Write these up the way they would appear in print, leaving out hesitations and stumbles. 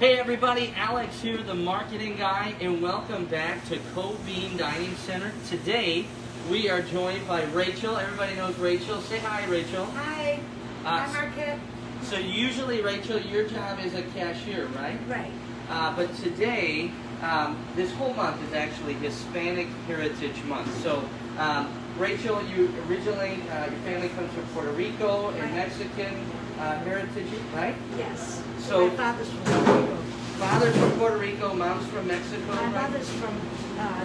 Hey everybody, Alex here, the marketing guy, and welcome back to Bean Dining Center. Today, we are joined by Rachel. Everybody knows Rachel. Say hi, Rachel. Hi, I'm Marquette. So usually, Rachel, your job is a cashier, right? Right. But today, this whole month is actually Hispanic Heritage Month. So, Rachel, you originally, your family comes from Puerto Rico and Mexican heritage, right? Yes. So my father's from Puerto Rico. Father's from Puerto Rico, mom's from Mexico. My right? mother's from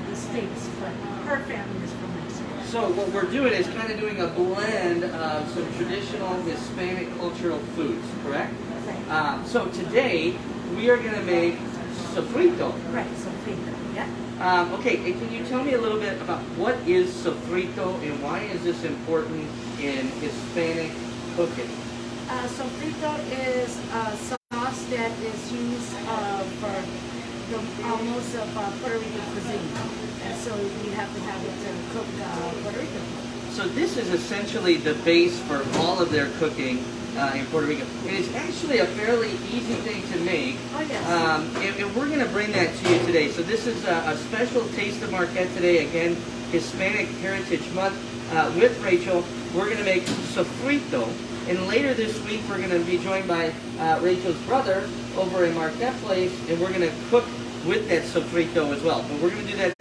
the States, but her family is from Mexico. So what we're doing is kind of doing a blend of some traditional Hispanic cultural foods, correct? Right. So today we are going to make sofrito. Right, sofrito, yeah. Okay, and can you tell me a little bit about what is sofrito and why is this important in Hispanic cooking? Sofrito is a sauce that is used for almost of Puerto Rican cuisine. And so you have to have it to cook Puerto Rican food. So this is essentially the base for all of their cooking in Puerto Rico. And it's actually a fairly easy thing to make. Oh, yes. And we're going to bring that to you today. So this is a special Taste of Marquette today. Again, Hispanic Heritage Month. With Rachel, we're going to make sofrito. And later this week, we're going to be joined by Rachel's brother over in Marquette Place, and we're going to cook with that sofrito as well. But we're going to do that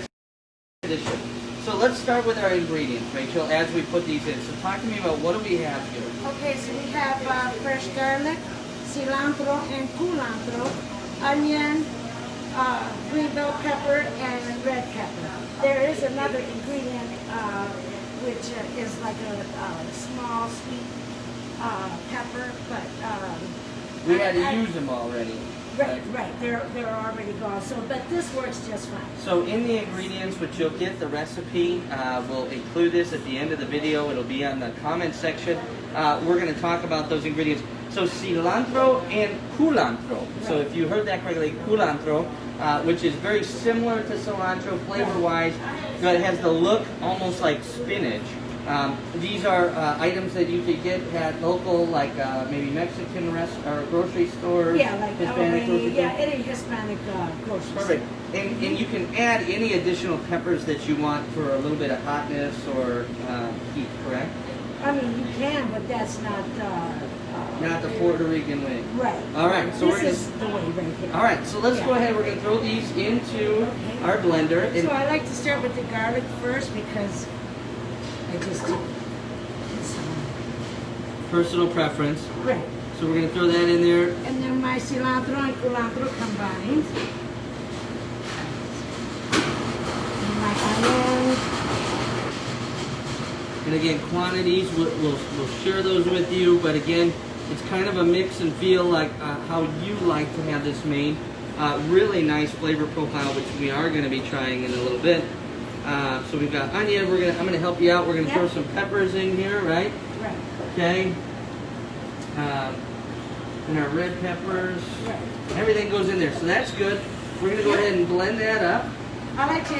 edition. So let's start with our ingredients, Rachel, as we put these in. So talk to me about what do we have here? Okay, so we have fresh garlic, cilantro and culantro, onion, green bell pepper, and red pepper. There is another ingredient which is like a small sweet pepper, but we had to use them already. Right. They're already gone. So, but this works just fine. So, in the ingredients, which you'll get the recipe, we'll include this at the end of the video. It'll be on the comment section. We're going to talk about those ingredients. So, cilantro and culantro. Right. So, if you heard that correctly, culantro, which is very similar to cilantro flavor-wise, but it has the look almost like spinach. These are items that you could get at local, like maybe Mexican or grocery stores. Yeah, like Hispanic grocery stores. any Hispanic grocery store. Perfect. And you can add any additional peppers that you want for a little bit of hotness or heat, correct? I mean, you can, but that's not... not the Puerto Rican way. Right. All right. So this is the way right here. All right. So let's go ahead. We're going to throw these into our blender. So I like to start with the garlic first because I just do. Personal preference. Right. So we're going to throw that in there. And then my cilantro and culantro combined. And my onion. And again, quantities, we'll share those with you. But again, it's kind of a mix and feel like how you like to have this made. Really nice flavor profile, which we are going to be trying in a little bit. So we've got onion. I'm going to help you out. We're going to throw some peppers in here, right? Right. Okay. And our red peppers. Right. Everything goes in there, so that's good. We're going to go ahead and blend that up. I like to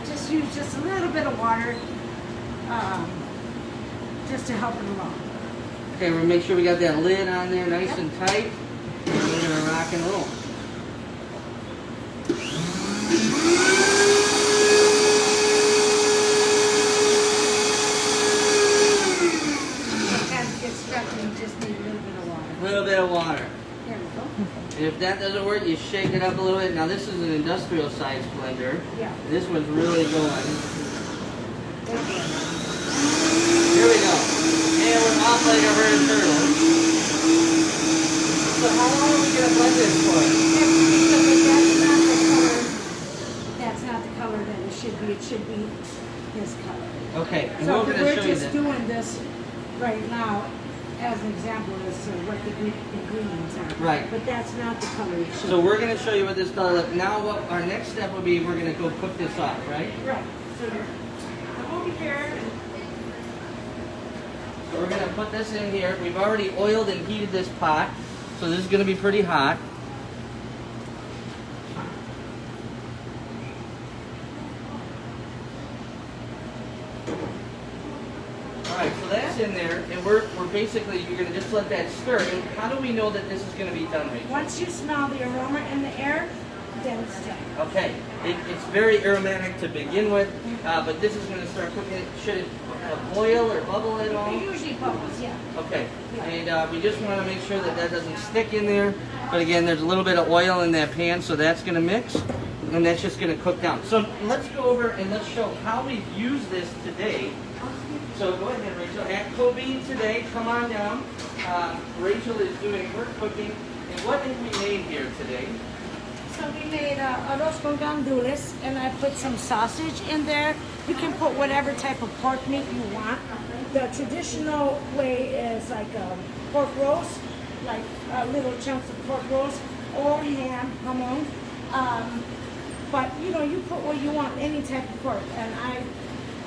just use just a little bit of water, just to help it along. Okay, we're going to make sure we got that lid on there nice and tight. And we're going to rock and roll. A little bit of water. There we go. And if that doesn't work, you shake it up a little bit. Now this is an industrial size blender. Yeah. This one's really going. Here we go. And we're off like a herd of turtles. So how long are we going to blend this for? That's not the color that it should be. It should be this color. Okay, and So we're going to we're show you just that. doing this right now as an example as to what the ingredients are. Right. But that's not the color it should So be. we're going to show you what this color looks. Now what our next step will be, we're going to go cook this off, right? Right. So come over here. So we're going to put this in here. We've already oiled and heated this pot, so this is going to be pretty hot. All right, so that's that's in there, and we're basically, you're going to just let that stir. And how do we know that this is going to be done, Rachel? Once you smell the aroma in the air, then it's done. Okay, it's very aromatic to begin with, but this is going to start cooking it. Should it boil or bubble at all? It usually bubbles, yeah. Okay, and we just want to make sure that that doesn't stick in there. But again, there's a little bit of oil in that pan, so that's going to mix, and that's just going to cook down. So let's go over and let's show how we've used this today. So go ahead, Rachel. At Cobine today, come on down. Rachel is doing her cooking. And what did we made here today? So we made arroz con gandules, and I put some sausage in there. You can put whatever type of pork meat you want. The traditional way is like pork roast, like little chunks of pork roast, or ham, jamon. But you know, you put what you want, any type of pork. And I,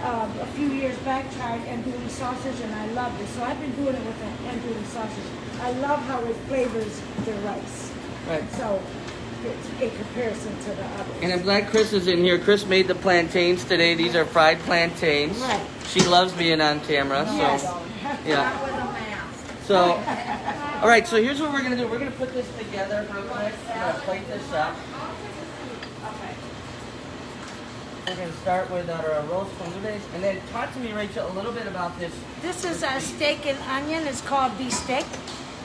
a few years back, tried andouille sausage, and I loved it. So I've been doing it with the andouille sausage. I love how it flavors the rice. Right. So it's in comparison to the others. And I'm glad Chris is in here. Chris made the plantains today. These are fried plantains. Right. She loves being on camera. Yes. So, yeah. So, all right. So here's what we're gonna do. We're gonna put this together real quick. We're gonna plate this up. We're gonna start with our arroz con dulces, and then talk to me, Rachel, a little bit about this. This is a steak and onion. It's called beef steak.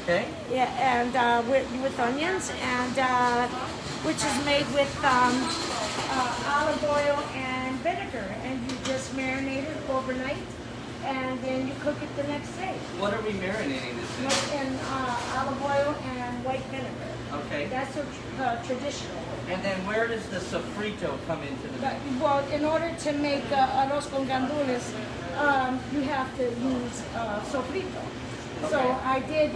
Okay. Yeah, and with onions, and which is made with olive oil and vinegar, and you just marinate it overnight, and then you cook it the next day. What are we marinating this in? In olive oil and white vinegar. Okay. That's a traditional way. And then where does the sofrito come into the mix? Well, in order to make arroz con gandules, you have to use sofrito. Okay. So I did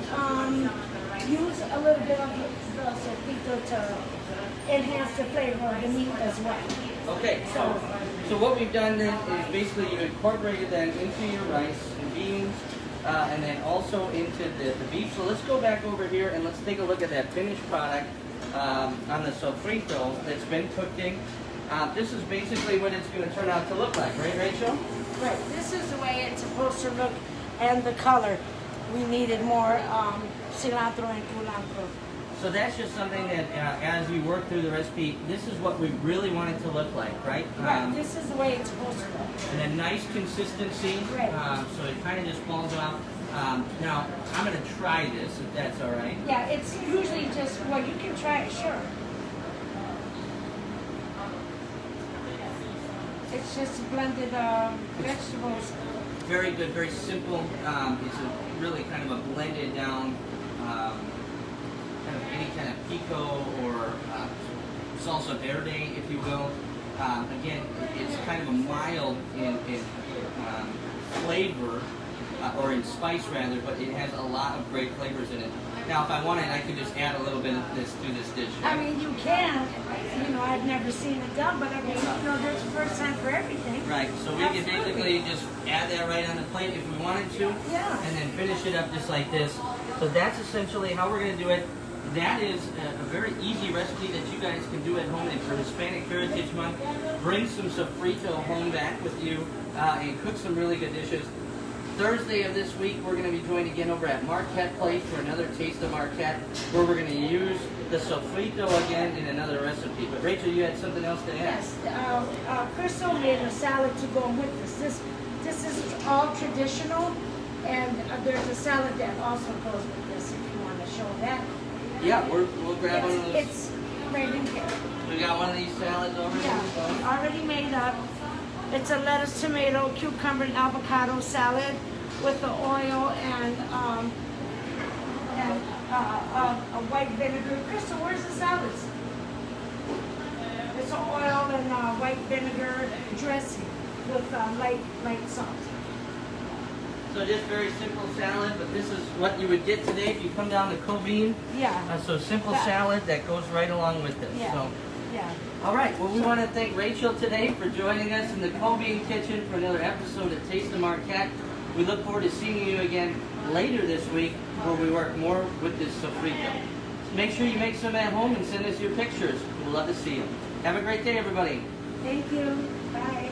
use a little bit of the sofrito to enhance the flavor of the meat as well. Okay, so what we've done then is basically you incorporated that into your rice and beans, and then also into the beef. So let's go back over here and let's take a look at that finished product on the sofrito that's been cooking. This is basically what it's going to turn out to look like, right, Rachel? Right. This is the way it's supposed to look, and the color. We needed more cilantro and culantro. So that's just something that as you work through the recipe, this is what we really want it to look like, right? Right. This is the way it's supposed to look. And a nice consistency, Right. So it kind of just falls out. Now, I'm going to try this, if that's all right. Yeah, it's usually just, well, you can try it, sure. It's just blended vegetables. Very good, very simple. It's a really kind of a blended down, kind of any kind of pico or salsa verde, if you will. Again, it's kind of a mild in flavor, or in spice rather, but it has a lot of great flavors in it. Now, if I wanted, I could just add a little bit of this to this dish. I mean, you can. You know, I've never seen it done, but I mean, you know, there's a first time for everything. Right, so we can basically just add that right on the plate if we wanted to, Yeah. and then finish it up just like this. So that's essentially how we're going to do it. That is a very easy recipe that you guys can do at home. And for Hispanic Heritage Month, bring some sofrito home back with you and cook some really good dishes. Thursday of this week, we're going to be joined again over at Marquette Place for another Taste of Marquette, where we're going to use the sofrito again in another recipe. But Rachel, you had something else to add? Yes, Crystal made a salad to go with this. This is all traditional, and there's a salad that also goes with this if you want to show that. Yeah, we'll grab one of those. It's right in here. We got one of these salads over here. Yeah, already made up. It's a lettuce, tomato, cucumber, and avocado salad with the oil and a white vinegar. Crystal, where's the salads? It's an oil and white vinegar dressing with light salt. So just very simple salad, but this is what you would get today if you come down to Cobine. Yeah. So simple salad that goes right along with this. Yeah. So, Yeah. all right, well, we want to thank Rachel today for joining us in the Cobine kitchen for another episode of Taste of Marquette. We look forward to seeing you again later this week where we work more with this sofrito. Make sure you make some at home and send us your pictures. We'd love to see you. Have a great day, everybody. Thank you. Bye.